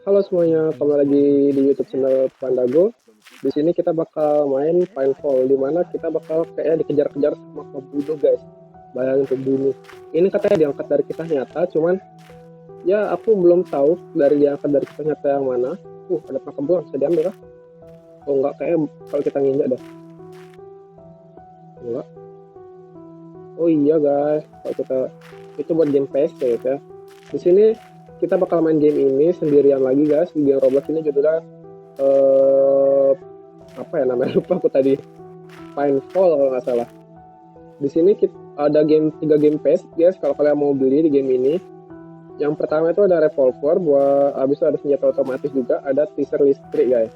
Halo semuanya, kembali lagi di YouTube channel Pandago. Di sini kita bakal main Pinefall, di mana kita bakal kayak dikejar-kejar sama pembunuh guys. Bayangin pembunuh. Ini katanya diangkat dari kisah nyata, cuman ya aku belum tahu dari diangkat dari kisah nyata yang mana. Ada perkebun, bisa diambil kah? Oh enggak, kayak kalau kita nginjak dah. Enggak. Oh iya guys, kalau kita itu buat game PC ya. Di sini kita bakal main game ini sendirian lagi guys. Di game Roblox ini judulnya apa ya namanya, lupa aku tadi. Pinefall kalau nggak salah. Di sini kita ada tiga game pass guys kalau kalian mau beli di game ini. Yang pertama itu ada revolver, buat habis itu ada senjata otomatis juga, ada teaser listrik guys.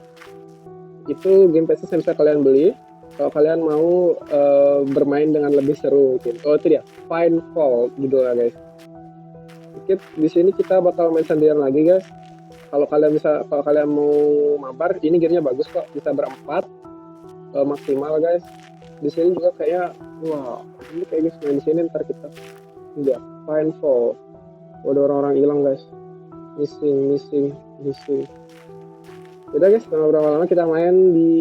Itu game pass yang bisa kalian beli kalau kalian mau bermain dengan lebih seru mungkin. Oh itu dia, Pinefall judulnya guys. Di sini kita bakal main sendirian lagi guys. Kalau kalian mau mabar, ini gamenya bagus kok, bisa berempat maksimal guys. Di sini juga kayak wah, ini kayak guys main di sini ntar kita enggak Pinefall. Udah orang-orang hilang guys, missing. Udah guys, berapa lama kita main di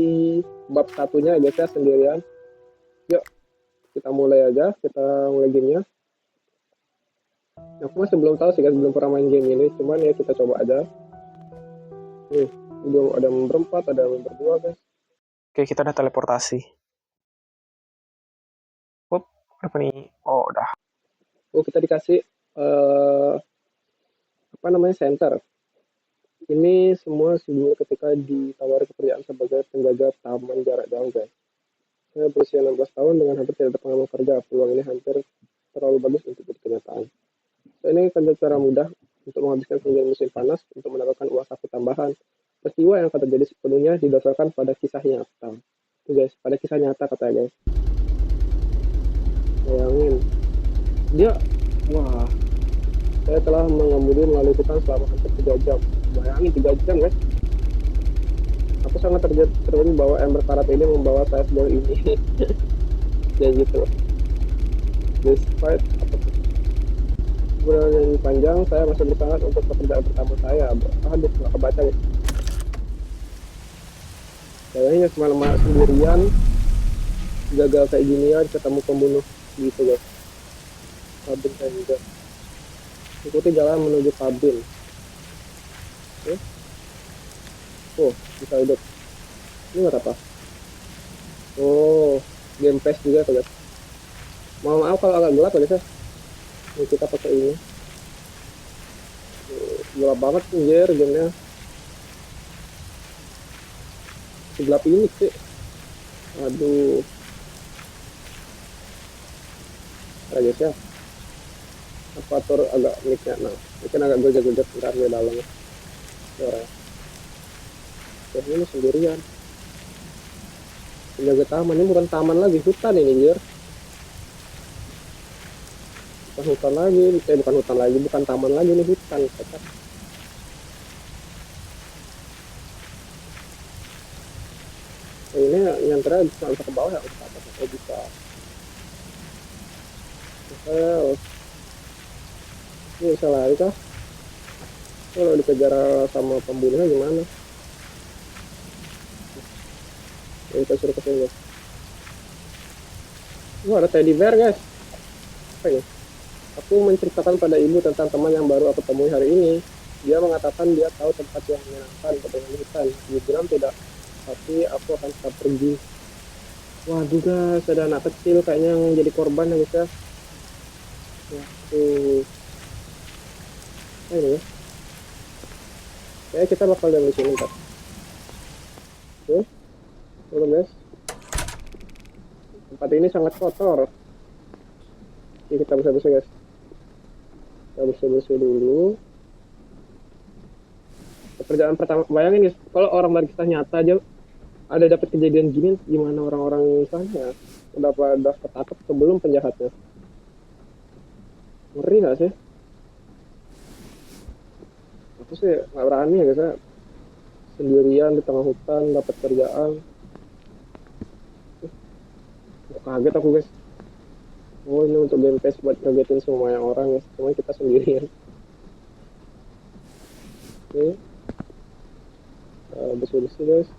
bab satunya guys ya, sendirian. Yuk kita mulai aja, kita mulai gamenya. Aku masih belum tahu sih guys, belum pernah main game ini, cuman ya kita coba aja. Udah ada berempat, ada berdua guys. Oke, kita udah teleportasi. Apa nih? Oh, udah. Kita dikasih apa namanya, center. Ini semua sebelum ketika ditawari pekerjaan sebagai penjaga taman jarak jauh guys. Saya berusia 16 tahun dengan hampir tidak ada pengalaman kerja. Peluang ini hampir terlalu bagus untuk jadi kenyataan. Saya ini akan cara mudah untuk menghabiskan kemudian musim panas untuk mendapatkan uang saku tambahan. Peristiwa yang akan terjadi sepenuhnya didasarkan pada kisah nyata. Itu guys, pada kisah nyata katanya guys. Bayangin. Dia, wah, saya telah mengemudi melalui hutan selama hampir 3 jam. Bayangin 3 jam guys. Aku sangat terjadi bahwa ember karat ini membawa saya sejauh ini. Ya gitu. Despite yang panjang, saya masih bersemangat untuk pekerjaan pertama saya. Aduh, nggak kebaca guys. Kayaknya semalam sendirian, gagal kayak ginian, ketemu pembunuh gitu guys. Pabin saya juga. Ikuti jalan menuju pabin. Oke. Bisa hidup. Ini nggak apa? Game pass juga tuh guys. Maaf kalau agak gelap ya guys ya. Ini kita pakai ini. Gelap banget anjir gamenya. Gelap ini sih. Aduh. Ada guys ya. Atur agak mic-nya. Nah, mungkin agak gojek-gojek ntar di dalamnya. Suara. Ini sendirian. Penjaga taman ini bukan taman lagi, hutan ini anjir. Bukan hutan lagi, bukan taman lagi, ini hutan. Kata. Ini nyanternya bisa ke bawah ya, bisa. Ini bisa lari kah? Kalau dikejar sama pembunuhnya gimana? Kita suruh ke sini. Ada teddy bear guys. Apa ini? Aku menceritakan pada ibu tentang teman yang baru aku temui hari ini. Dia mengatakan dia tahu tempat yang menyenangkan dengan hutan. Dia bilang tidak, tapi aku akan tetap pergi. Waduh guys, ada anak kecil kayaknya yang jadi korban ya guys ya. Ini ya. Kayaknya kita bakal dari sini ntar. Oke. Halo guys. Tempat ini sangat kotor. Oke, kita bersih-bersih guys. Kita bersih-bersih dulu. Pekerjaan pertama, bayangin guys, kalau orang dari kisah nyata aja ada dapat kejadian gini, gimana orang-orang misalnya udah ketangkep sebelum penjahatnya. Ngeri gak sih? Aku sih gak berani ya guys ya, sendirian di tengah hutan dapat kerjaan. Kaget aku guys. Ini untuk game pass buat ngagetin semua yang orang guys, cuma kita sendirian. Oke. bersih-bersih guys.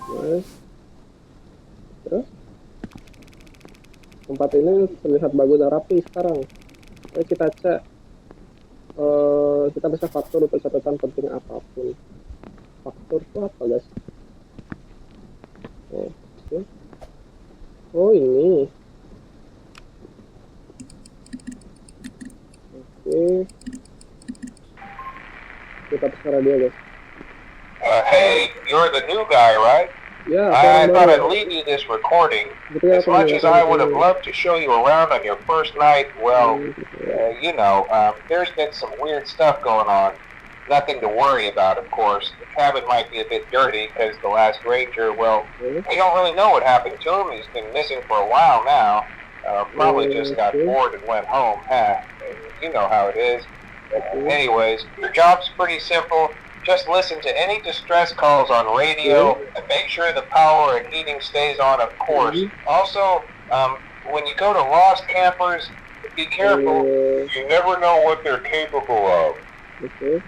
Nice. Terus tempat ini terlihat bagus dan rapi sekarang. Oke, kita cek. Kita bisa faktur untuk catatan penting apapun. Faktur itu apa guys? Oke. Oh ini. Oke. Kita perkara dia guys. Hey, you're the new guy, right? Ya, I orang thought baru. I'd leave you this recording. Gitu ya, As much as I would have teman-teman. loved to show you around on your first night, well, there's been some weird stuff going on. Nothing to worry about, of course. The cabin might be a bit dirty because the last ranger, well, we don't really know what happened to him. He's been missing for a while now. Probably just got bored and went home. You know how it is. Anyways, your job's pretty simple. Just listen to any distress calls on radio and make sure the power and heating stays on, of course. Also, when you go to lost campers, be careful. You never know what they're capable of. Oke.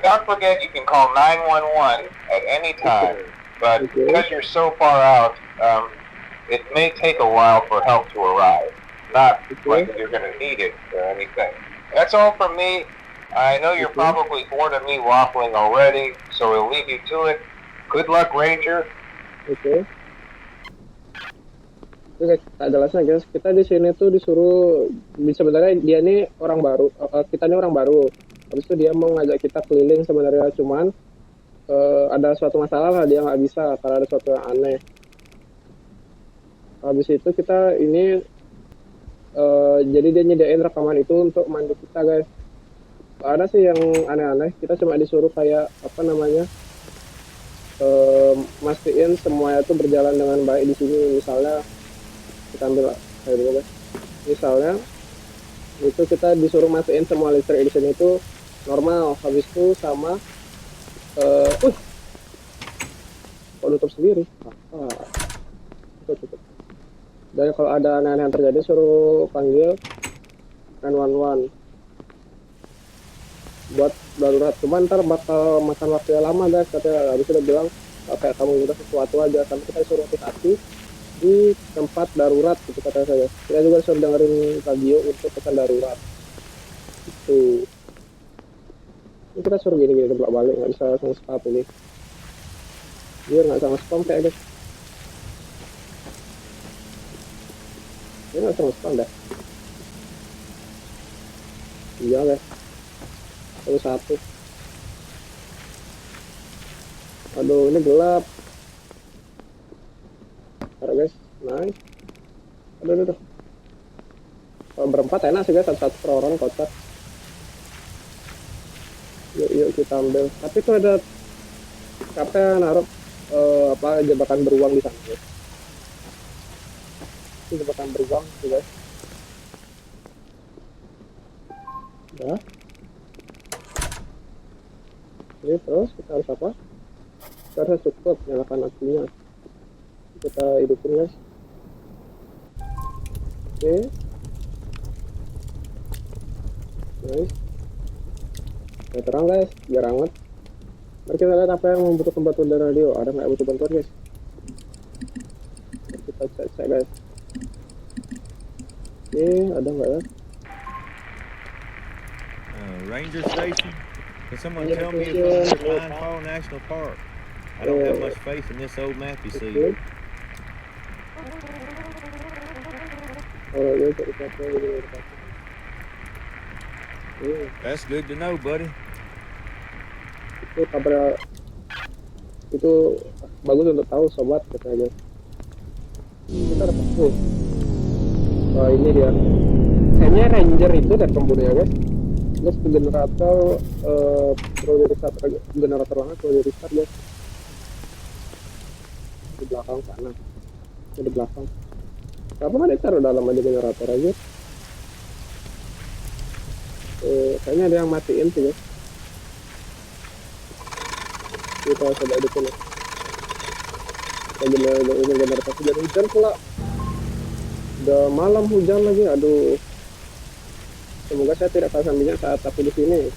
Don't forget you can call 911 at any time. But because you're so far out, it may take a while for help to arrive. Not like you're going to need it or anything. That's all from me. I know you're probably bored of me waffling already, so we'll leave you to it. Good luck, Ranger. Oke. Oke guys, tak jelasnya guys. Kita di sini tuh disuruh, sebenarnya dia ini orang baru, kita ini orang baru. Habis itu dia mau ngajak kita keliling sebenarnya, cuman ada suatu masalah lah, dia nggak bisa karena ada suatu yang aneh. Habis itu kita ini jadi dia nyediain rekaman itu untuk mandu kita guys. Gak ada sih yang aneh-aneh, kita cuma disuruh kayak apa namanya, mastiin semuanya itu berjalan dengan baik di sini. Misalnya kita ambil kayak dulu guys, misalnya itu kita disuruh mastiin semua listrik di sini itu normal. Habis itu sama kok nutup sendiri. Tutup. Dan kalau ada aneh-aneh yang terjadi suruh panggil 911 buat darurat. Cuman ntar bakal makan waktu yang lama guys, katanya. Habis udah bilang kayak kamu udah sesuatu aja, kan kita disuruh hati-hati di tempat darurat gitu kata saya. Kita juga disuruh dengerin radio untuk pesan darurat itu. Ini kita suruh gini balik nggak bisa langsung stop ini, biar nggak sama spam kayak guys. Ini nggak sama spam dah. Iya guys, satu. Aduh, ini gelap. Bentar guys, nice. Aduh. Kalau berempat enak sih guys, satu per orang kotak. Yuk kita ambil. Tapi tuh ada siapa yang naruh jebakan beruang di sana guys. Ini jebakan beruang sih guys. Ya. Ini terus kita harus apa? Kita harus cukup nyalakan apinya. Kita hidupin guys. Oke. Nice. Ya, terang guys, biar hangat. Mari kita lihat apa yang membutuhkan bantuan dari radio. Ada nggak yang butuh bantuan guys? Kita cek guys. Oke, ada nggak ya? Ranger Station? Can someone tell me if I'm at Pine Fall National Park? I don't have much faith in this old map, you see. That's good to know, buddy. Itu kabar itu bagus untuk tahu sobat katanya. Kita dapat tuh. Oh ini dia. Kayaknya ranger itu dari pembunuhnya guys. Terus generator generator lama perlu restart guys. Di belakang sana. Di belakang. Kenapa nggak ditaruh dalam aja generator aja? Kayaknya ada yang matiin sih guys. Kita coba hidupin ya. Kita generator hujan hujan pula. Udah malam hujan lagi, aduh. Semoga saya tidak pasang minyak saat aku di sini.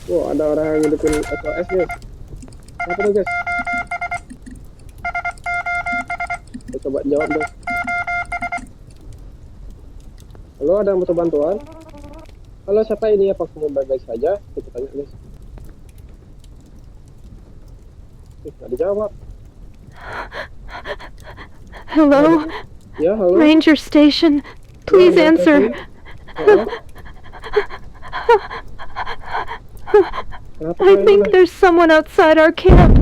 Wow, ada orang yang ngidupin SOS guys. Apa tuh guys? Kita coba jawab guys. Halo, ada yang butuh bantuan? Halo, siapa ini? Apa kamu baik-baik saja? Kita tanya guys. Nggak dijawab. Hello, Ya, halo. Ranger Station. Please Halo, answer. Halo. Kenapa I kalian think udah there's someone outside our camp.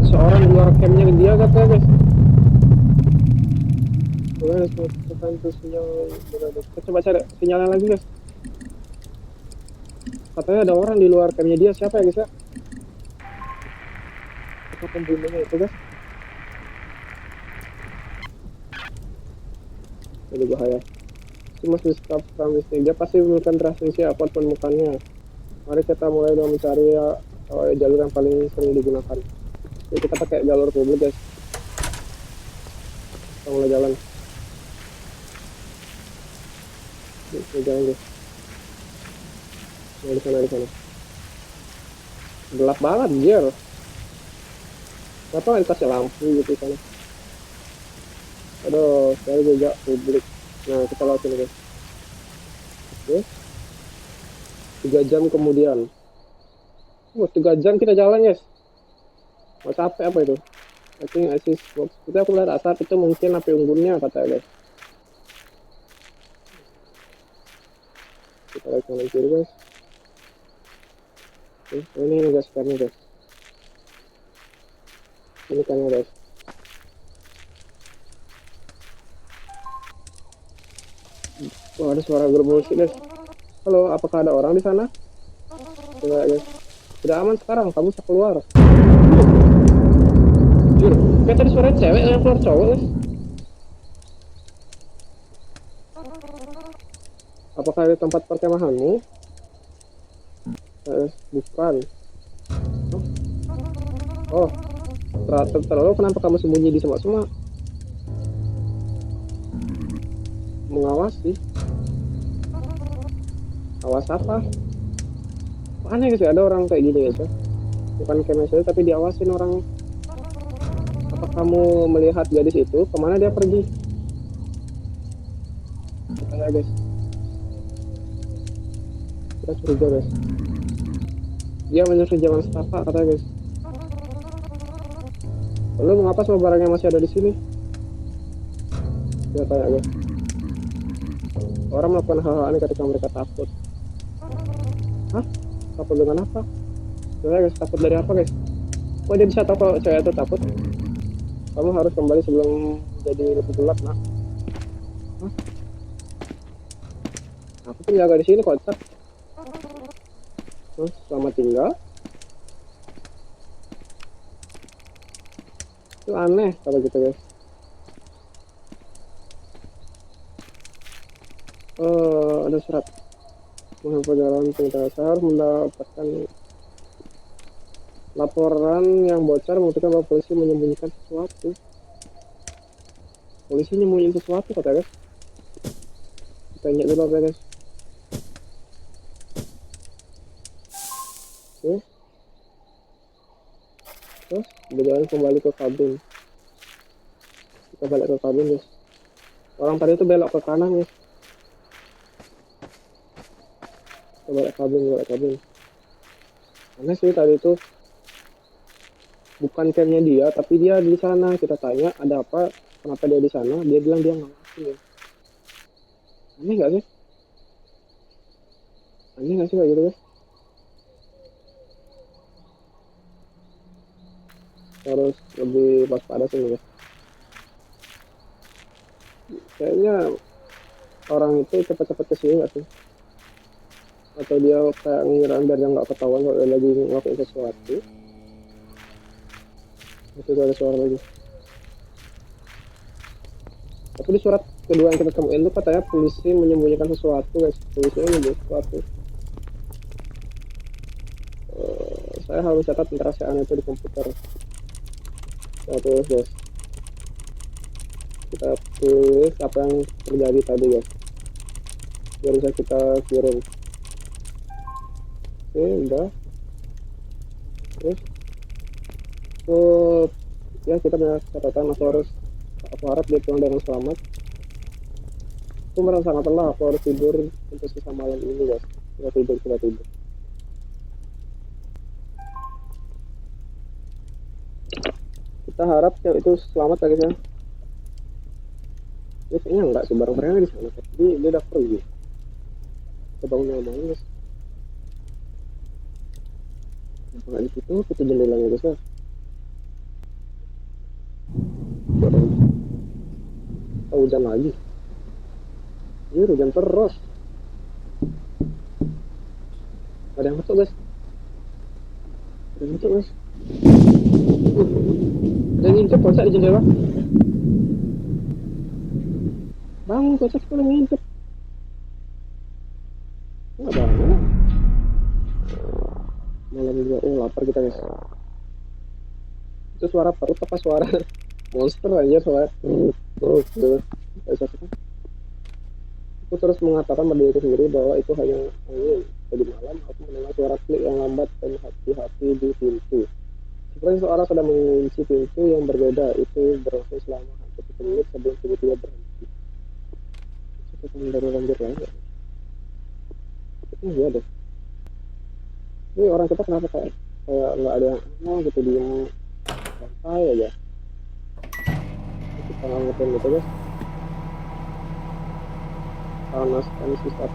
seorang di luar campnya dia katanya guys. Guys, tekan tuh sinyal. Kita coba cari sinyalnya lagi guys. Katanya ada orang di luar campnya dia. Siapa ya guys ya? Apa pembunuhnya itu guys? Jadi bahaya. Cuma stop from dia pasti menemukan transmisi apapun bukannya. Mari kita mulai dengan mencari jalur yang paling sering digunakan. Jadi kita pakai jalur publik guys. Kita mulai jalan. Ini jalan guys. Nah, di sana. Gelap banget anjir. Kenapa nggak dikasih lampu gitu sana? Aduh, saya jejak publik. Nah, kita lewat sini guys. Oke. 3 jam kemudian. 3 jam kita jalan guys. Mau capek apa itu? I think assist box. Itu aku lihat asap itu mungkin api unggunnya katanya guys. Kita lihat kanan kiri guys. Oke, ini guys karena guys. Ini kan guys. Wah, ada suara gerbong musik guys. Halo, apakah ada orang di sana? Coba guys. Sudah aman sekarang, kamu bisa keluar. Jujur, kayak tadi suara cewek yang keluar cowok guys. Apakah di tempat perkemahanmu? Bukan. Oh, terlalu kenapa kamu sembunyi di semak-semak? Mengawasi. Awas apa? Aneh guys, ada orang kayak gini guys ya. Bukan chemistry tapi diawasin orang. Apa kamu melihat gadis itu? Kemana dia pergi? Katanya guys. Kita curiga guys. Dia menyusul jalan setapak katanya guys. Lalu mengapa semua barangnya masih ada di sini? Kita tanya guys. Orang melakukan hal-hal aneh ketika mereka takut. Hah? Takut dengan apa? Sebenarnya guys, takut dari apa guys? Kok dia bisa tahu kalau cewek itu takut? Kamu harus kembali sebelum jadi lebih gelap nak. Hah? Aku penjaga di sini kocak. Selamat tinggal. Itu aneh kalau gitu guys. Ada surat menghapus jalan perintah. Saya harus mendapatkan laporan yang bocor membuktikan bahwa polisi menyembunyikan sesuatu. Polisi nyembunyiin sesuatu kata guys. Kita ingat dulu apa guys. Oke. Terus berjalan kembali ke kabin. Kita balik ke kabin guys. Orang tadi itu belok ke kanan guys. Balik kabin. Aneh sih tadi itu bukan campnya dia, tapi dia di sana. Kita tanya ada apa, kenapa dia di sana? Dia bilang dia ngawasi ya. Aneh nggak sih? Kayak gitu guys? Harus lebih waspada sih guys. Kayaknya orang itu cepat-cepat kesini nggak sih? Atau dia kayak ngira biar dia nggak ketahuan kalau dia lagi ngelakuin sesuatu. Itu ada suara lagi. Tapi di surat kedua yang kita temuin itu katanya polisi menyembunyikan sesuatu guys. Polisi menyembunyikan sesuatu. Saya harus catat interasian itu di komputer. Terus guys. Kita tulis apa yang terjadi tadi guys. Biar bisa kita kirim. Oke, udah. Terus ya kita punya catatan, aku harap dia pulang dengan selamat. Aku merasa sangat lelah, aku harus tidur untuk sisa malam ini guys. Kita tidur. Kita harap cewek itu selamat ya guys ya. Dia kayaknya enggak sih, barang-barangnya di sana, tapi dia udah pergi. Kita bangun malam guys. Nggak ditutup itu jendelanya guys ya. Hujan lagi. Iya, hujan terus. Ada yang masuk guys. Ada yang ngintip kocak di jendela. Bangun kocak, kalau ngintip. Nggak bangun. Malam juga, lapar kita guys. Itu suara perut apa suara monster aja, suara aku terus mengatakan pada diriku sendiri bahwa itu hanya angin. Tadi malam aku mendengar suara klik yang lambat dan hati-hati di pintu. Seperti seorang sedang mengunci pintu yang berbeda. Itu berlangsung selama hampir 1 menit sebelum tiba-tiba berhenti. Kita baru lanjut lagi. Iya deh. Ini orang kita kenapa kayak nggak ada yang gitu, dia santai aja. Kita ngangetin gitu guys. Panas sisa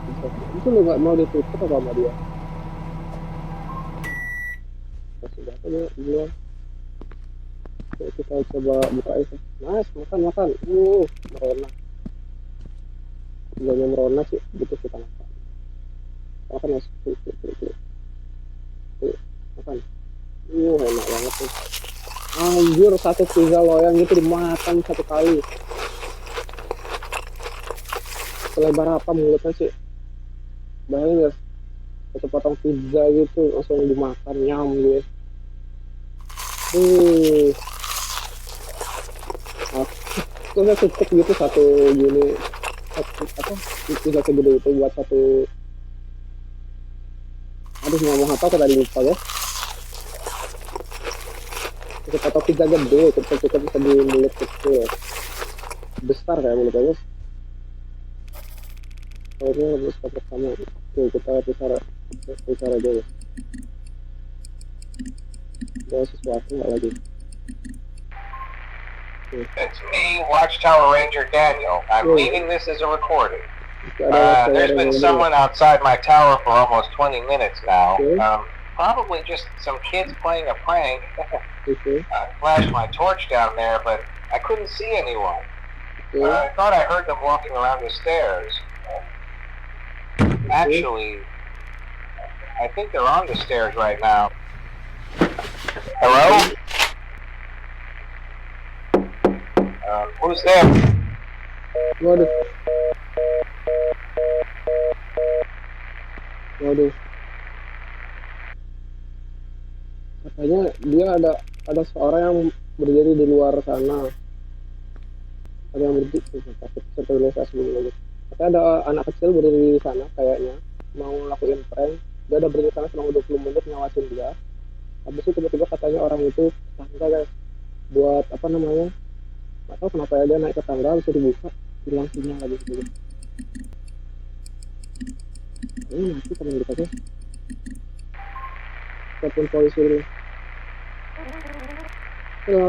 itu lu nggak mau ditutup apa sama dia? Sudah aja dia. Kita coba buka itu. Mas, makan. Merona. Jangan merona sih, gitu kita makan. Makan mas, makan. Enak banget tuh. Anjir, 1 pizza loyang gitu dimakan 1 kali. Selebar apa mulutnya sih? Bayangin guys, 1 potong pizza gitu langsung dimakan, nyam gitu. Aku udah cukup gitu 1 gini, pizza segede itu buat 1. Aduh, ngomong apa aku tadi lupa ya. 1 potong pizza gede, cukup bisa di mulut kecil. Besar kayak mulutnya guys. Ini lebih pertama. Oke, kita pisah aja ya. Ada sesuatu nggak lagi? It's me, Watchtower Ranger Daniel. I'm leaving this as a recording. There's been someone outside my tower for almost 20 minutes now. Probably just some kids playing a prank. I flashed my torch down there, but I couldn't see anyone. I thought I heard them walking around the stairs. Actually, I think they're on the stairs right now. Hello? Who's there? Waduh. Katanya dia ada seorang yang berdiri di luar sana. Ada yang berdiri sterilisasi dulu. Katanya ada anak kecil berdiri di sana kayaknya mau lakuin prank. Dia udah berdiri di sana selama 20 menit ngawasin dia. Habis itu tiba-tiba katanya orang itu tangga guys, buat apa namanya, nggak tahu kenapa ya, dia naik ke tangga bisa dibuka, hilang sinyal lagi gitu. Ini mati teman kita guys. Telepon polisi dulu.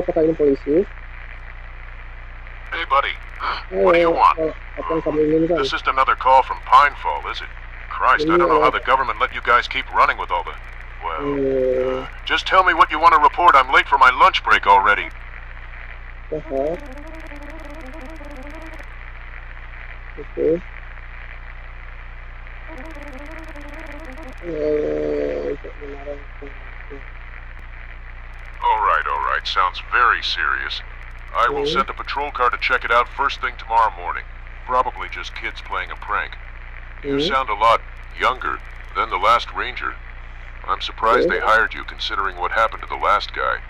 Apakah ini polisi? Hey buddy, what do you want? Apa yang kamu inginkan? This isn't another call from Pinefall, is it? Christ, I don't know how the government let you guys keep running with all the... Well, just tell me what you want to report. I'm late for my lunch break already. Okay. All right. Sounds very serious. I will send a patrol car to check it out first thing tomorrow morning. Probably just kids playing a prank. You sound a lot younger than the last ranger. I'm surprised they hired you considering what happened to the last guy.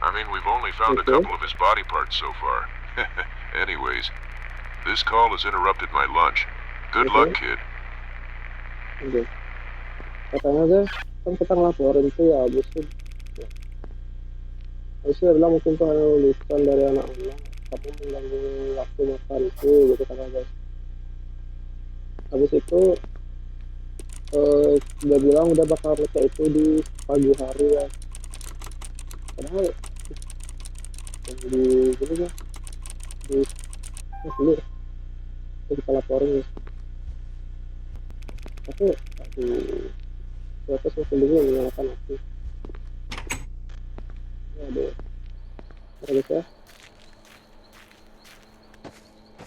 I mean, we've only found a couple of his body parts so far. Anyways, this call has interrupted my lunch. Good luck, kid. katanya guys, kan kita ngelaporin tuh ya habis itu dia bilang mungkin tuh ada lulusan dari anak-anak tapi mengganggu waktu makan itu gitu kan guys. Habis itu dia bilang udah bakal ngecek itu di pagi hari ya, padahal yang di gitu ya di dulu kita laporin guys, tapi di proses masih bingung menyalakan api ya deh guys ya.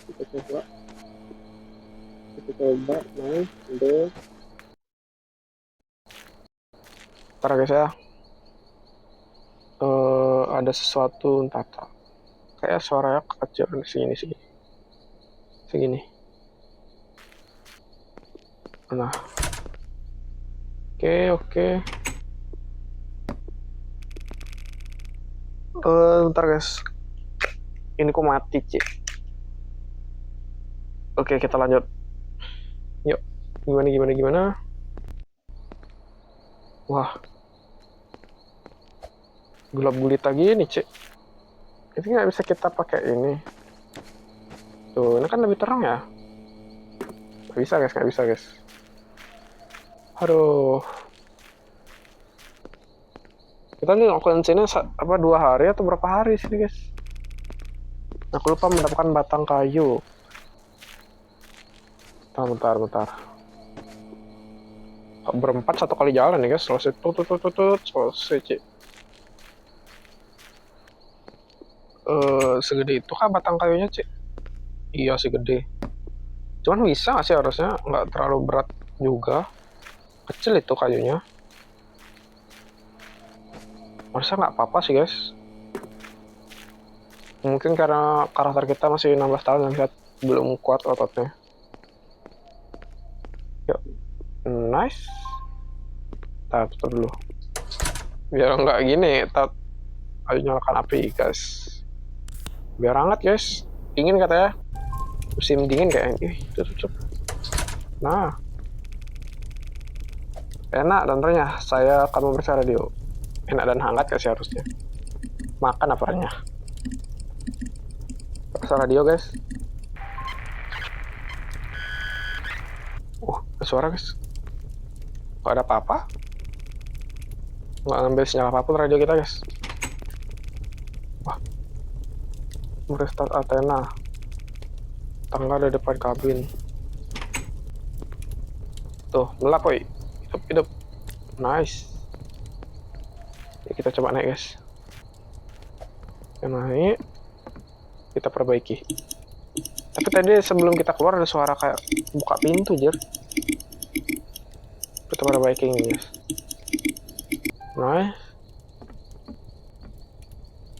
Kita coba main deh. Ntar guys ya. Ada sesuatu entah apa. Kayak suaranya kecil segini. Nah. Oke. Bentar guys. Ini kok mati, Cik. Oke, kita lanjut. Yuk. Gimana? Wah. Gelap gulita gini, Cik. Itu nggak bisa kita pakai ini. Tuh, ini kan lebih terang ya. Nggak bisa guys. Aduh. Kita nih ngelakuin sini 2 hari atau berapa hari sih guys? Aku lupa mendapatkan batang kayu. Bentar. Berempat satu kali jalan nih guys. Selesai selesai Cik. Segede itu kah batang kayunya Cik? Iya sih gede. Cuman bisa sih harusnya, nggak terlalu berat juga. Kecil itu kayunya. Harusnya nggak apa-apa sih guys. Mungkin karena karakter kita masih 16 tahun yang lihat belum kuat ototnya. Yuk, nice. Tutup dulu. Biar nggak gini, ayo nyalakan api guys. Biar hangat guys. Dingin katanya. Musim dingin kayaknya. Tutup. Nah. Enak dan renyah. Saya akan memeriksa radio. Enak dan hangat sih harusnya. Makan aparnya. Periksa radio guys. Ada suara guys. Gak ada apa-apa. Nggak ngambil sinyal apapun radio kita guys. Wah. Merestart Athena. Tangga di depan kabin. Tuh, melap woi. Hidup. Nice. Ya, kita coba naik guys. Kita naik. Kita perbaiki. Tapi tadi sebelum kita keluar ada suara kayak buka pintu Jer. Kita perbaiki ini guys. Nice.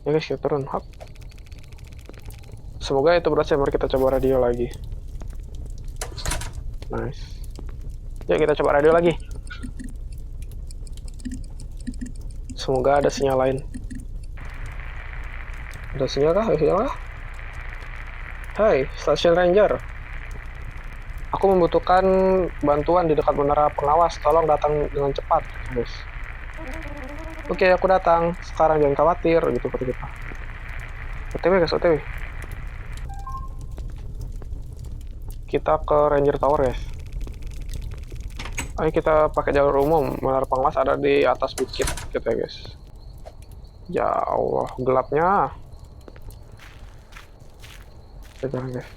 Ya guys, kita turun. Hop. Semoga itu berhasil. Mari kita coba radio lagi. Nice. Yuk kita coba radio lagi. Semoga ada sinyal lain. Ada sinyal kah? Hai, Stasiun Ranger. Aku membutuhkan bantuan di dekat menara pengawas. Tolong datang dengan cepat, guys. Oke, aku datang. Sekarang jangan khawatir, gitu kata kita. OTW guys, OTW. Kita ke Ranger Tower guys. Ayo kita pakai jalur umum. Menara pengawas ada di atas bukit kita guys. Ya Allah, gelapnya. Kita jalan guys.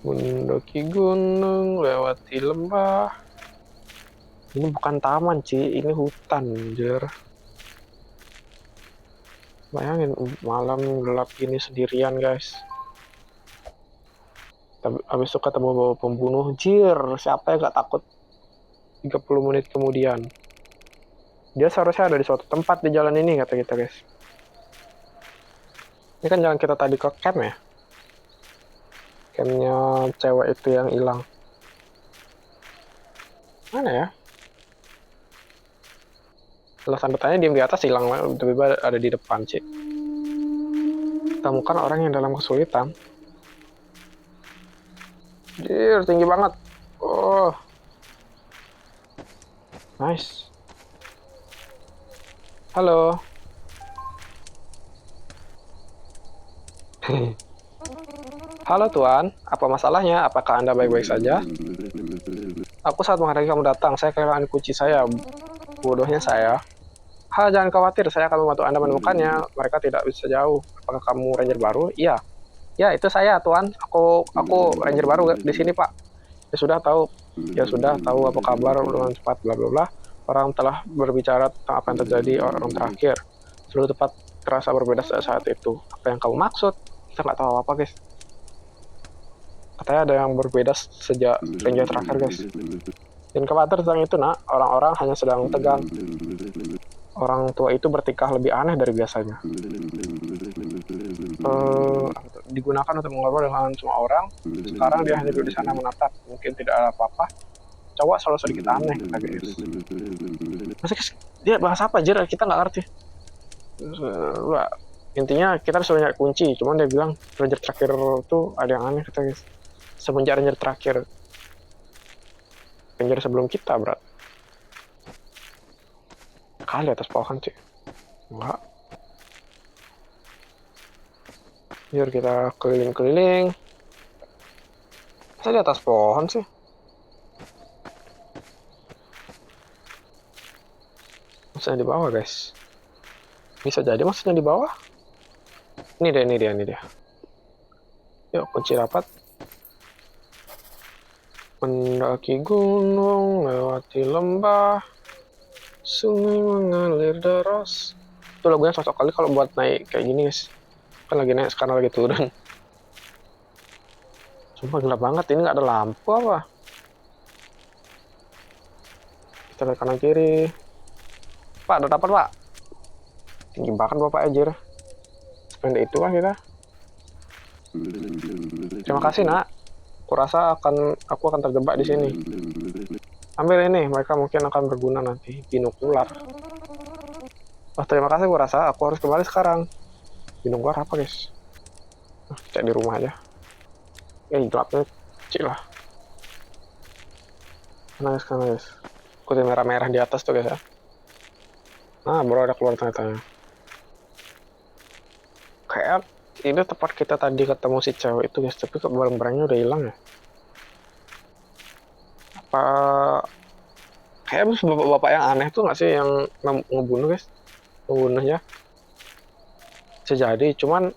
Mendaki gunung, lewati lembah. Ini bukan taman Ci, ini hutan anjir. Bayangin malam gelap gini sendirian guys. Habis itu ketemu pembunuh, jir, siapa yang gak takut 30 menit kemudian. Dia seharusnya ada di suatu tempat di jalan ini kata kita guys. Ini kan jalan kita tadi ke camp ya. Campnya cewek itu yang hilang. Mana ya? Alasan bertanya diem di atas hilang, tiba-tiba ada di depan Cik. Temukan orang yang dalam kesulitan. Jir, tinggi banget. Oh. Nice. Halo. Halo Tuan, apa masalahnya? Apakah Anda baik-baik saja? Aku saat menghadapi kamu datang, saya kehilangan kunci saya. Bodohnya saya. Jangan khawatir, saya akan membantu Anda menemukannya. Mereka tidak bisa jauh. Apakah kamu ranger baru? Iya. Ya, itu saya, Tuan. Aku ranger baru di sini, Pak. Ya sudah tahu apa kabar dengan cepat, bla bla bla. Orang telah berbicara tentang apa yang terjadi orang terakhir. Seluruh tempat terasa berbeda saat itu. Apa yang kamu maksud? Kita nggak tahu apa, guys. Katanya ada yang berbeda sejak ranger terakhir, guys. Dan khawatir tentang itu, nak. Orang-orang hanya sedang tegang. Orang tua itu bertingkah lebih aneh dari biasanya. Digunakan untuk mengobrol dengan semua orang. Sekarang dia hanya duduk di sana menatap. Mungkin tidak ada apa-apa. Cowok selalu sedikit aneh, guys. Masa dia bahas apa, Jer? Kita nggak ngerti. Intinya kita harus nyari kunci. Cuman dia bilang ranger terakhir tuh ada yang aneh, kata guys. Semenjak ranger terakhir. Ranger sebelum kita, berat. Kali atas pohon sih. Enggak. Biar kita keliling-keliling. Masa di atas pohon sih? Maksudnya di bawah, guys. Bisa jadi maksudnya di bawah. Ini dia. Yuk, kunci dapat. Mendaki gunung, lewati lembah, sungai mengalir deras. Itu lagunya cocok kali kalau buat naik kayak gini, guys. Kan lagi naik, sekarang lagi turun. Sumpah gelap banget, ini nggak ada lampu apa. Kita lihat kanan kiri. Pak, udah dapat, Pak. Tinggi banget Bapak Ejir. Sependek itu lah kita. Terima kasih, Nak. Kurasa aku akan terjebak di sini. Ambil ini, mereka mungkin akan berguna nanti. Binokular. Terima kasih, kurasa aku harus kembali sekarang. Binokular apa, guys? Cek di rumah aja. Gelapnya kecil lah. Guys. Ikutin merah-merah di atas tuh, guys ya. Nah, baru ada keluar tanya-tanya. Kayak ini tempat kita tadi ketemu si cewek itu, guys, tapi kok barang-barangnya udah hilang ya? Apa kayak bapak-bapak yang aneh tuh nggak sih yang ngebunuh, guys? Ngebunuhnya bisa jadi, cuman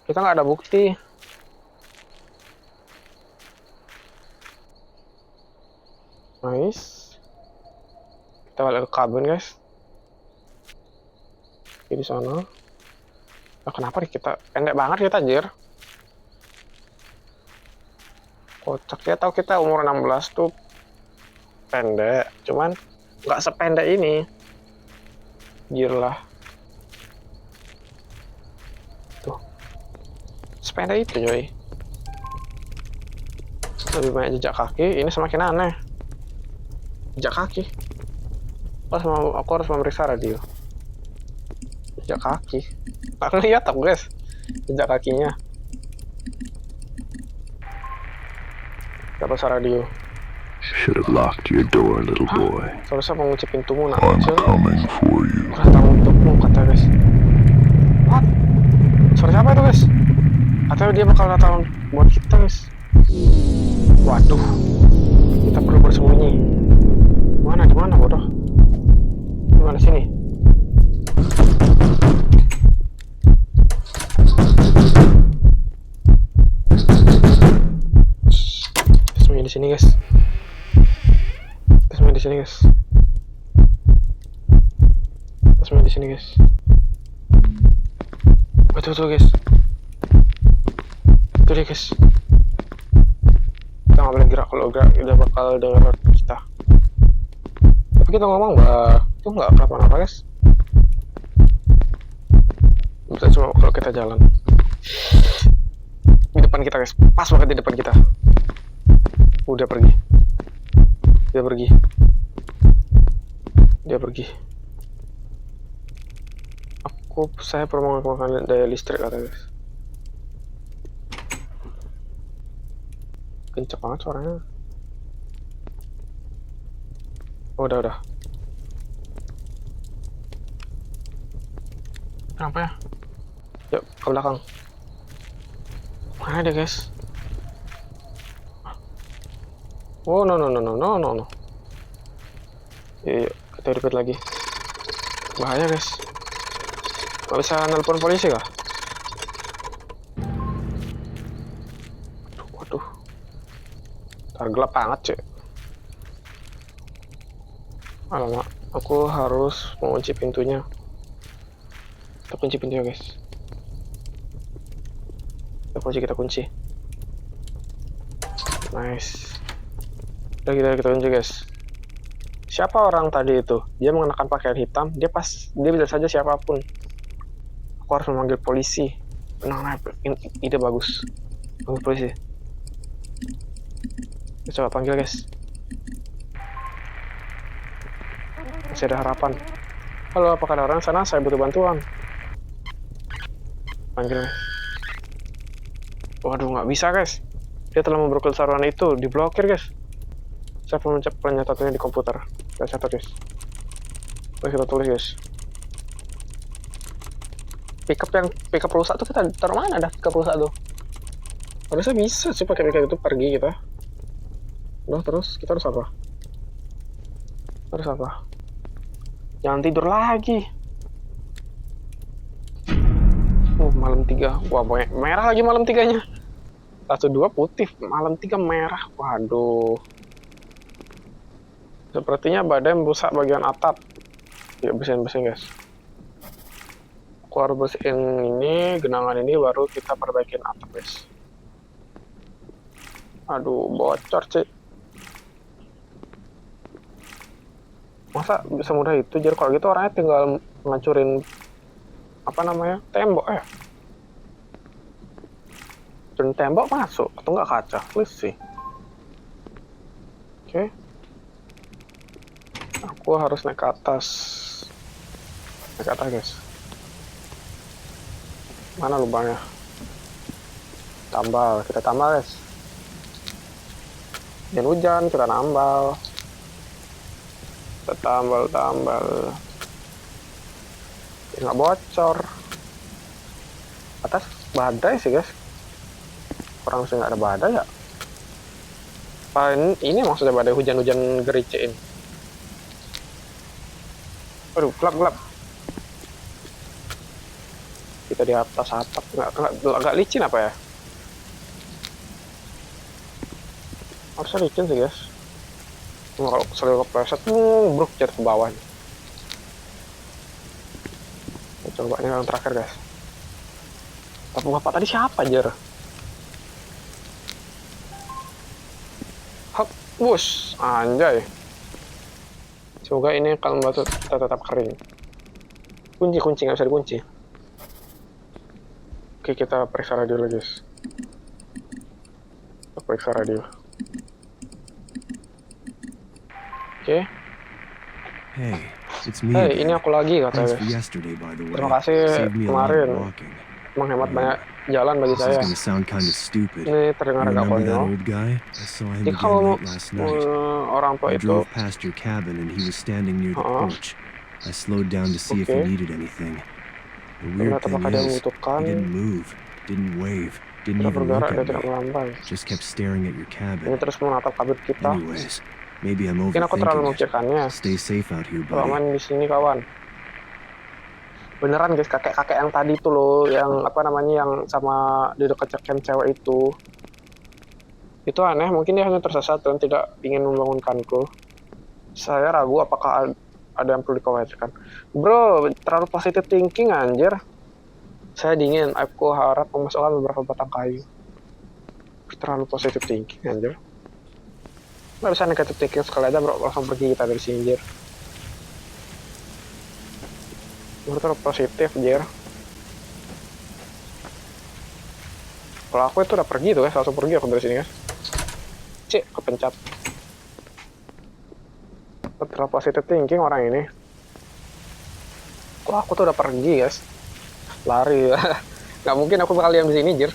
kita nggak ada bukti. Nice. Kita balik ke kabin, guys. Di sana. Nah, kenapa nih kita pendek banget kita, anjir? Kocak ya, tahu kita umur 16 tuh pendek, cuman nggak sependek ini. Anjir lah. Tuh. Sependek itu, coy. Lebih banyak jejak kaki, ini semakin aneh. Jejak kaki. Aku harus memeriksa radio. Jejak kaki. Aku lihat aku, guys, jejak kakinya. Dapat suara radio. Should have locked your door, little boy. Seharusnya mengunci pintumu, nak I'm kecil. coming for you. Aku datang untukmu, kata, guys. What? Suara siapa itu, guys? Atau dia bakal datang buat kita, guys? Waduh, kita perlu bersembunyi. Di mana, bodoh? Di mana sini? Di sini, guys. Di sini, guys. Betul, guys. Itu dia, guys. Kita nggak boleh gerak, kalau gerak udah bakal dengar kita. Tapi kita ngomong, itu nggak kenapa-napa, guys. Bisa cuma kalau kita jalan. Di depan kita, guys. Pas banget di depan kita. Udah pergi. Dia pergi. Saya perlu menggunakan daya listrik, kata, guys. Kenceng banget suaranya. Udah. Kenapa ya? Yuk, ke belakang. Mana dia, guys? Oh, no. Yuk, kita repeat lagi. Bahaya, guys. Nggak bisa nelpon polisi kah? Waduh. Ntar gelap banget, cuy. Alamak, aku harus mengunci pintunya. Kita kunci pintunya, guys. Kita kunci. Nice. Udah kita kunci, guys. Siapa orang tadi itu? Dia mengenakan pakaian hitam. Dia bisa saja siapapun. Aku harus memanggil polisi. Nah, ide bagus. Panggil polisi. Kita coba panggil, guys. Masih ada harapan. Halo, apakah ada orang sana? Saya butuh bantuan. Panggil. Waduh, nggak bisa, guys. Dia telah memblokir saluran itu. Diblokir, guys. Saya perlu mencet penyataannya di komputer. Kita catat, guys. Kita tulis, guys. Pickup rusak tuh kita taruh mana dah pickup rusak tuh? Harusnya bisa sih pakai pickup itu pergi kita. Udah, terus kita harus apa? Jangan tidur lagi. Malam 3. Wah, merah lagi malam 3-nya. 1, 2 putih, malam 3 merah. Waduh. Sepertinya badai merusak bagian atap. Yuk, bersihin, guys. Aku harus bersihin ini, genangan ini, baru kita perbaikin atap, guys. Aduh, bocor, cik. Masa bisa mudah itu? Jadi kalau gitu orangnya tinggal ngancurin tembok ya. Dan tembok masuk atau enggak kaca? Please sih. Oke. Aku harus naik ke atas. Guys. Mana lubangnya? Kita tambal, guys. Dan hujan, kita nambal. Kita tambal. Nggak bocor. Atas badai sih, guys. Kurang sih nggak ada badai ya. Ini maksudnya badai hujan-hujan gericein. Aduh, gelap. Kita di atas atap, nggak licin apa ya? Harusnya licin sih, guys. Kalau selalu kepleset, bruk jatuh ke bawah. Coba ini yang terakhir, guys. Bapak tadi siapa, Jer? Hap, wush, anjay. Semoga ini akan membantu kita tetap kering. Kunci nggak bisa dikunci. Oke, kita periksa radio lagi, guys. Kita periksa radio. Oke. Hey, it's me. Ini aku lagi, katanya, Thanks for guys. yesterday, by the way. Terima kasih Saved me a lot of kemarin. walking. Menghemat banyak jalan bagi This is saya. gonna sound kind of stupid. Ini terdengar agak Remember that konyol. old guy? I saw him Jika again kamu late last night. orang tua I itu drove past your cabin and he was standing near the porch. I slowed down to see if he Okay. needed anything. The weird ternyata thing apakah dia is, membutuhkan, he didn't move, didn't wave, didn't tidak even bergerak, look dia at tidak me. melambai. Just kept staring at your Ini cabin. terus menatap kabut kita. Anyways, maybe I'm Mungkin aku terlalu overthinking it. memikirkannya. Stay safe out here, Kalau buddy. main di sini, kawan. Beneran, guys, kakek-kakek yang tadi tuh loh, yang yang sama di dekat camp cewek itu. Itu aneh, mungkin dia hanya tersesat dan tidak ingin membangunkanku. Saya ragu apakah ada yang perlu dikhawatirkan. Bro, terlalu positive thinking, anjir. Saya dingin, aku harap memasukkan beberapa batang kayu. Terlalu positive thinking, anjir. Nggak bisa negative thinking sekali aja, bro. Langsung pergi kita dari sini, anjir. Terlalu positif, anjir. Kalau aku itu udah pergi tuh, guys. Langsung pergi aku dari sini, guys. Cik, kepencet. Terlalu positive thinking orang ini. Kalau aku tuh udah pergi, guys. Lari. Nggak mungkin aku bakal diam di sini, jir.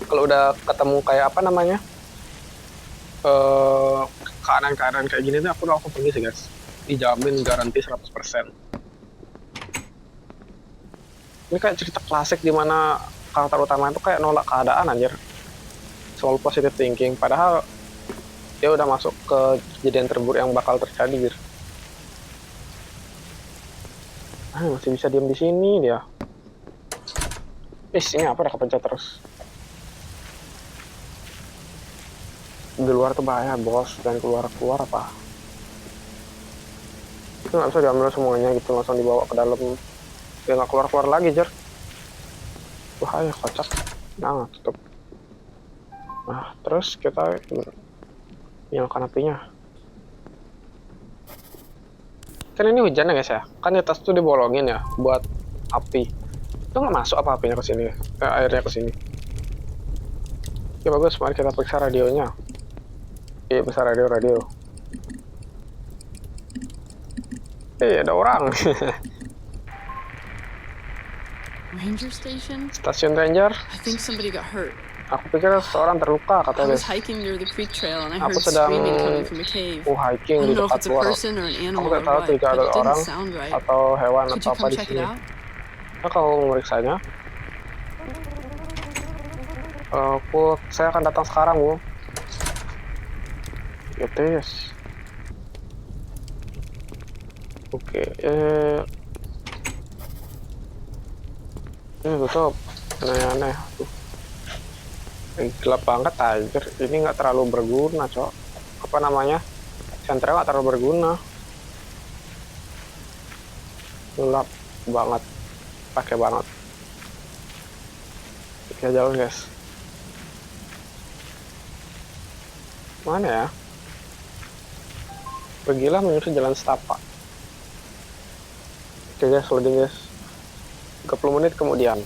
Kalau udah ketemu kayak keadaan-keadaan kayak gini tuh aku langsung pergi sih, guys. Dijamin garansi 100%. Ini kayak cerita klasik di mana karakter utama itu kayak nolak keadaan anjir. Selalu positive thinking, padahal dia udah masuk ke kejadian terburuk yang bakal terjadi, anjir. Masih bisa diam di sini dia. Ini apa udah kepencet terus. Di luar tuh bahaya, bos. Dan keluar apa. Itu nggak bisa diambil semuanya gitu, langsung dibawa ke dalam. Dia nggak keluar lagi, Jer. Bahaya, kocak. Nah, tutup. Nah, terus kita nyalakan apinya. Kan ini hujan ya guys ya. Kan di atas tuh dibolongin ya buat api. Itu nggak masuk apa apinya ke sini, airnya ke sini. Ya bagus, mari kita periksa radionya. Iya, besar radio. Ada orang. Ranger station? Stasiun Ranger. I think somebody got hurt. Aku pikir seorang terluka, I katanya. was hiking near the creek trail and I Aku heard sedang screaming coming from a cave. hiking I di don't know if dekat it's a luar. person or an Aku animal or tidak tahu what, tidak but ada it orang didn't sound right. atau hewan Could atau you apa come di check it sini. out? Nah, kalau memeriksanya, saya akan datang sekarang, Bu. Yes. Oke, ini tutup. Aneh-aneh. Gelap banget anjir. Ini nggak terlalu berguna, Cok. Apa namanya? Sentra nggak terlalu berguna. Gelap banget. Pakai banget. Kita jalan, guys. Mana ya? Pergilah menyusuri jalan setapak. Oke guys, loading guys. 30 menit kemudian.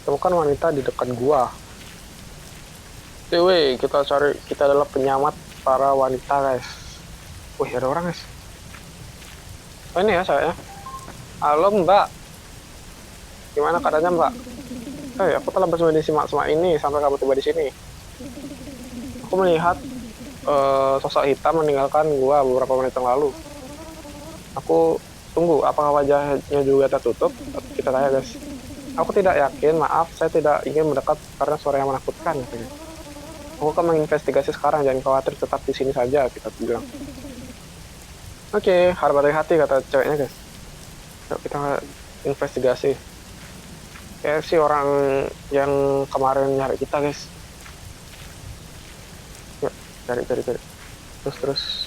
Temukan wanita di dekat gua. Kita adalah penyamat para wanita guys. Wih, ada orang guys. Oh, ini ya saya. Halo mbak. Gimana keadaannya mbak? Aku telah bersembunyi di semak-semak ini sampai kamu tiba di sini. Aku melihat sosok hitam meninggalkan gua beberapa menit yang lalu. Aku tunggu, apakah wajahnya juga tertutup? Kita tanya guys. Aku tidak yakin, maaf, saya tidak ingin mendekat karena suara yang menakutkan. Aku akan menginvestigasi sekarang, jangan khawatir, tetap di sini saja, kita bilang. Oke, harap hati-hati kata ceweknya guys. Yuk kita investigasi. Kayak si orang yang kemarin nyari kita guys. Yuk, cari. Terus.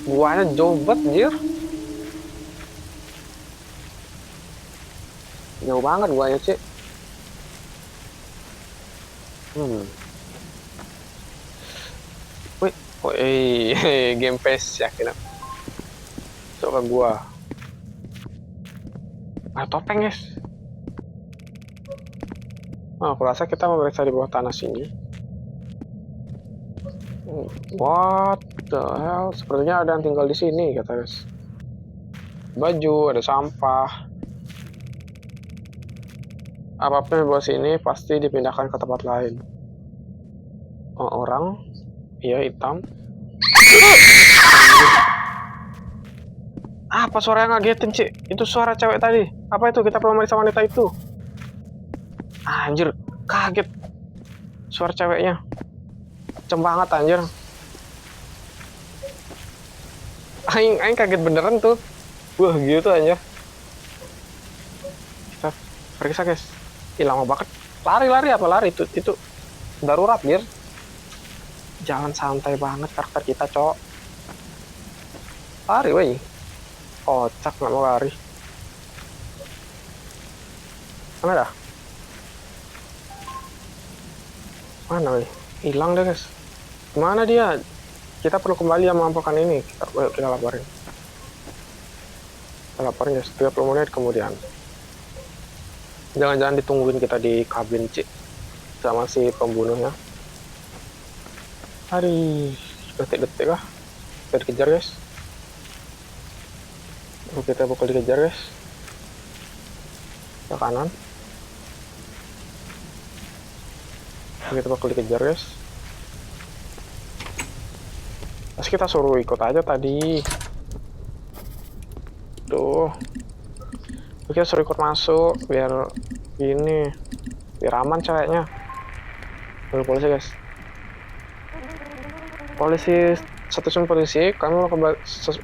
Guanya jauh banget, anjir. Jauh banget guanya, Cik. Wih, game face yakin aku. Coba gua. Topeng, guys. Aku rasa kita memeriksa di bawah tanah sini. What the hell? Sepertinya ada yang tinggal di sini, kata guys. Baju, ada sampah. Apapun yang di bawah sini pasti dipindahkan ke tempat lain. Orang, iya hitam. Apa suara yang ngagetin, Cik? Itu suara cewek tadi. Apa itu? Kita perlu memeriksa wanita itu. Anjir, kaget. Suara ceweknya. Kenceng banget, anjir. Aing kaget beneran tuh. Wah, gitu anjir. Kita periksa, guys. Lama banget. Lari itu darurat, Gir. Jangan santai banget karakter kita, Cok. Lari, wey. Kocak, nggak mau lari. Mana dah? Mana, wey? Hilang deh, guys. Mana dia? Kita perlu kembali yang mengampaukan ini. Kita laporin. Kita laporin, guys. 30 menit kemudian. Jangan-jangan ditungguin kita di kabin, Cik. Sama si pembunuhnya. Hari detik-detik lah. Kita dikejar, guys. Kita bakal dikejar, guys. Ke kanan. Kita bakal dikejar, guys. Terus kita suruh ikut aja tadi. Tuh. Oke, suruh ikut masuk biar ini biar aman ceweknya. Lalu polisi guys. Polisi, stasiun polisi, kami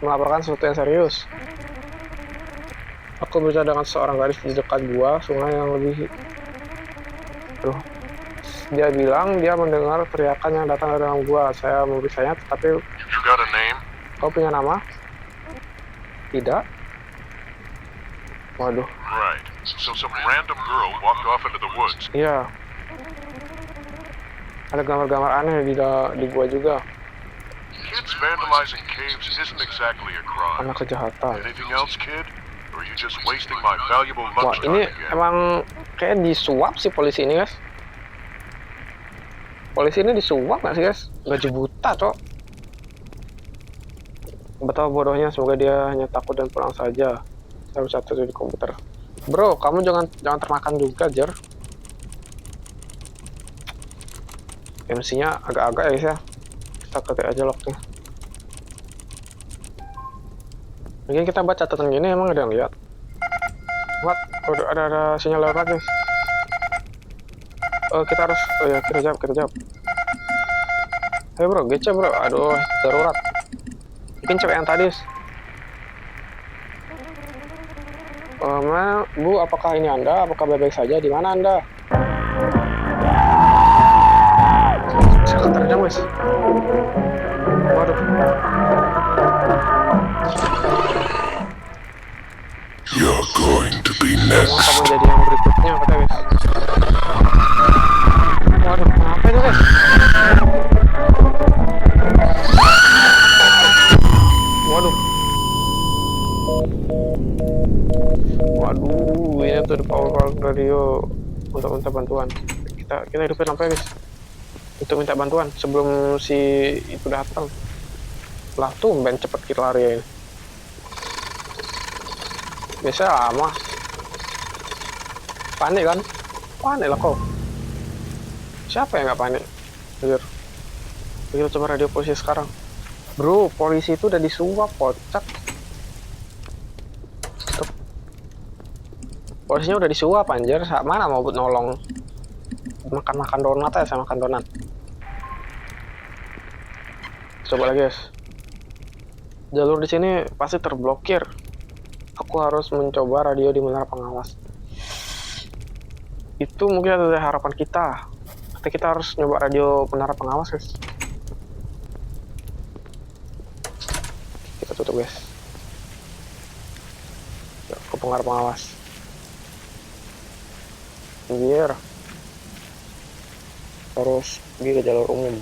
melaporkan sesuatu yang serius. Aku berbicara dengan seorang gadis di dekat gua sungai yang lebih. Dia bilang dia mendengar teriakan yang datang dari dalam gua. Saya memeriksanya, tetapi. You got a name? Kau punya nama? Tidak. Waduh. Right. So some random girl walked off into the woods. Iya. Ada gambar-gambar aneh di gua juga. Kids vandalizing caves isn't exactly a crime. Anak kejahatan. Anything else, kid? Or are you just wasting my valuable Wah, lunch time ini again? emang kayak disuap sih polisi ini, guys. Polisi ini disuap nggak sih, guys? Gaji buta, cok. Betapa bodohnya, semoga dia hanya takut dan pulang saja. Saya bisa tutup di komputer. Bro, kamu jangan termakan juga, Jer. MC-nya agak-agak ya, guys ya. Kita ketik aja lognya. Mungkin kita baca catatan gini emang ada yang lihat. What? Ada sinyal lewat, guys. Kita harus, ya kita jawab. Ayo bro, gece bro. Aduh, darurat. Mungkin cewek yang tadi. Bu, apakah ini Anda? Apakah baik-baik saja? Di mana Anda? Sangat terjam, guys. Waduh. You're going to be Mau kamu jadi yang berikutnya, kata guys. Waduh, kenapa itu, guys? Waduh, ini tuh di power radio untuk minta bantuan. Kita hidupin apa ya, guys? Untuk minta bantuan sebelum si itu datang. Lah tumben cepet kita lari ya ini. Biasa lama. Panik kan? Panik lah kau. Siapa yang nggak panik? Jujur. Kita coba radio polisi sekarang. Bro, polisi itu udah disuap, kocak. Polisinya udah disuap anjir, mana mau nolong? Makan donat ya, saya makan donat. Coba lagi, guys. Jalur di sini pasti terblokir. Aku harus mencoba radio di menara pengawas. Itu mungkin ada harapan kita. Tapi kita harus nyoba radio menara pengawas, guys. Kita tutup, guys. Ya, ke menara pengawas. Anjir. Terus pergi ke jalur umum.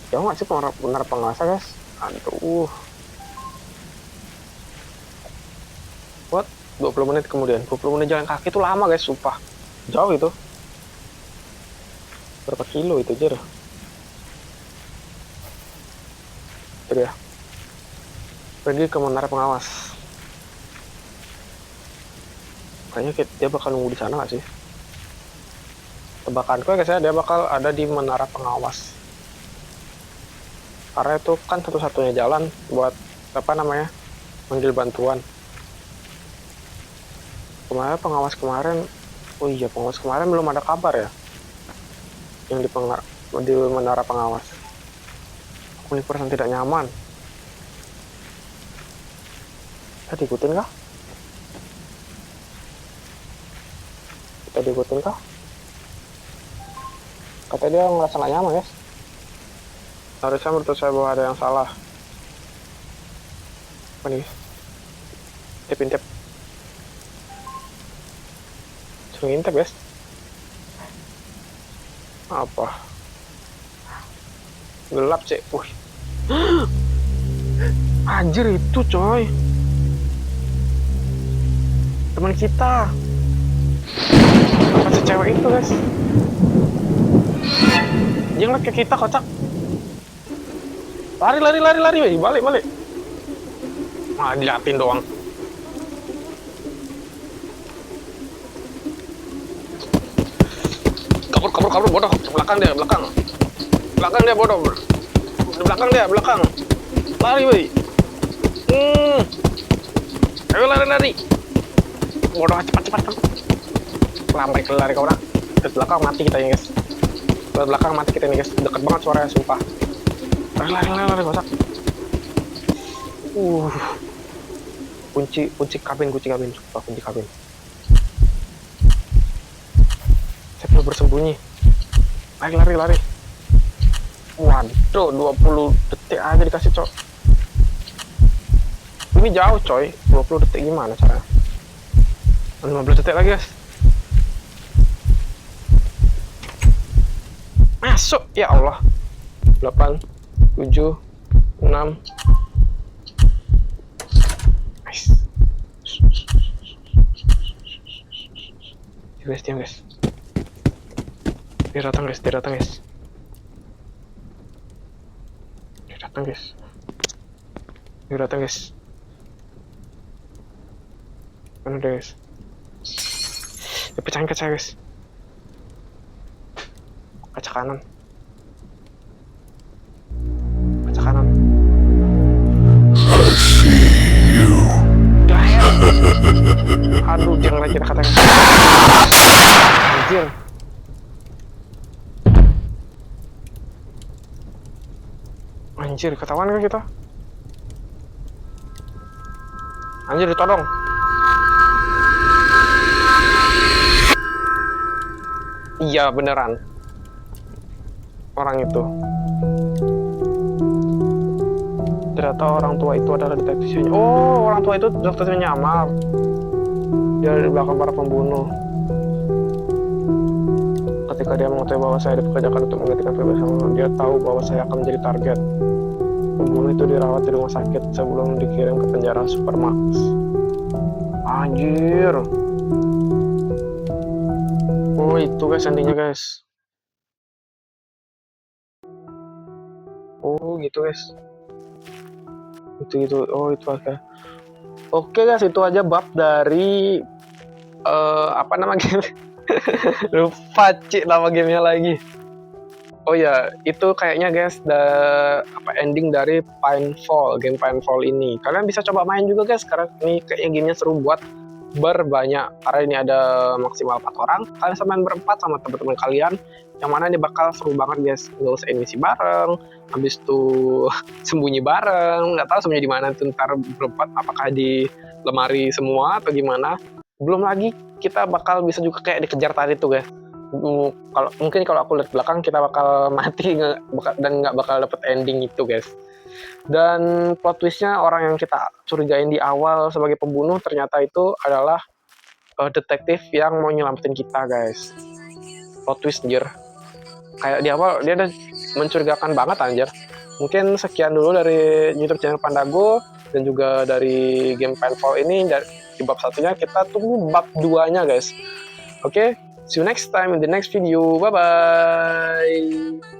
Jauh nggak sih menara pengawas, guys? Aduh. What? 20 menit kemudian. 20 menit jalan kaki itu lama, guys, sumpah. Jauh itu. Berapa kilo itu, Jer? Itu ya. Pergi ke menara pengawas. Kayaknya dia bakal nunggu di sana nggak sih? Tebakanku ya, guys ya, dia bakal ada di menara pengawas. Karena itu kan satu-satunya jalan buat apa namanya, manggil bantuan. Pengawas kemarin, oh iya pengawas kemarin belum ada kabar ya, yang di menara pengawas. Aku ini perasaan tidak nyaman. Kita diikutin kah? Katanya dia ngerasa nggak nyaman, guys. Harusnya menurut saya bahwa ada yang salah. Apa nih? Intip. Suruh intip, guys. Apa? Gelap, cek. Wih. Anjir itu, coy. Teman kita. Apa si cewek itu, guys? Dia ngeliat ke kita, kocak. Lari, balik. Malah diliatin doang. Kabur, bodoh. Belakang dia, bodoh. Belakang. Lari, woi. Ayo lari. Bodoh, cepat. Lari kau nak. Ke belakang mati kita ya guys. Ke belakang mati kita nih guys. Deket banget suaranya sumpah. Lari gosak. Kunci kabin. Sumpah kunci kabin. Saya perlu bersembunyi. Lari. Waduh, 20 detik aja dikasih cok. Ini jauh coy, 20 detik gimana caranya? 15 detik lagi guys. Masuk, ya Allah. 8, 7, 6. Nice. Diam guys. Dia datang guys. Mana dia guys? Dia pecahin kaca guys. Kaca kanan. Aduh, jangan lagi kita katakan. Anjir, ketahuan kan kita? Anjir, ditodong. Iya, beneran. Orang itu. Ternyata orang tua itu adalah detektifnya. Oh, orang tua itu detektifnya nyamar. Dia di belakang para pembunuh. Ketika dia mengetahui bahwa saya dipekerjakan untuk menggantikan kebebasan, dia tahu bahwa saya akan menjadi target. Pembunuh itu dirawat di rumah sakit sebelum dikirim ke penjara Supermax. Anjir. Oh, itu guys endingnya guys. Oh, gitu guys. Itu. Oh, itu aja. Oke guys, itu aja bab dari apa nama game? Lupa nama gamenya lagi. Oh ya, itu kayaknya guys ending dari game Pinefall ini. Kalian bisa coba main juga guys, karena ini kayaknya gamenya seru buat berbanyak. Karena ini ada maksimal 4 orang. Kalian bisa main berempat sama teman-teman kalian. Yang mana ini bakal seru banget guys. Ngelesain misi bareng, habis itu sembunyi bareng. Nggak tahu sembunyi di mana tuh ntar berempat. Apakah di lemari semua atau gimana? Belum lagi kita bakal bisa juga kayak dikejar tadi tuh guys. Kalau aku lihat belakang kita bakal mati dan nggak bakal dapet ending itu guys. Dan plot twistnya orang yang kita curigain di awal sebagai pembunuh ternyata itu adalah detektif yang mau nyelamatin kita guys. Plot twist anjir. Kayak di awal dia udah mencurigakan banget anjir. Mungkin sekian dulu dari YouTube channel Pandago dan juga dari game Pinefall ini. Di bab 1-nya kita tunggu bab 2-nya guys. Oke, see you next time in the next video. Bye bye.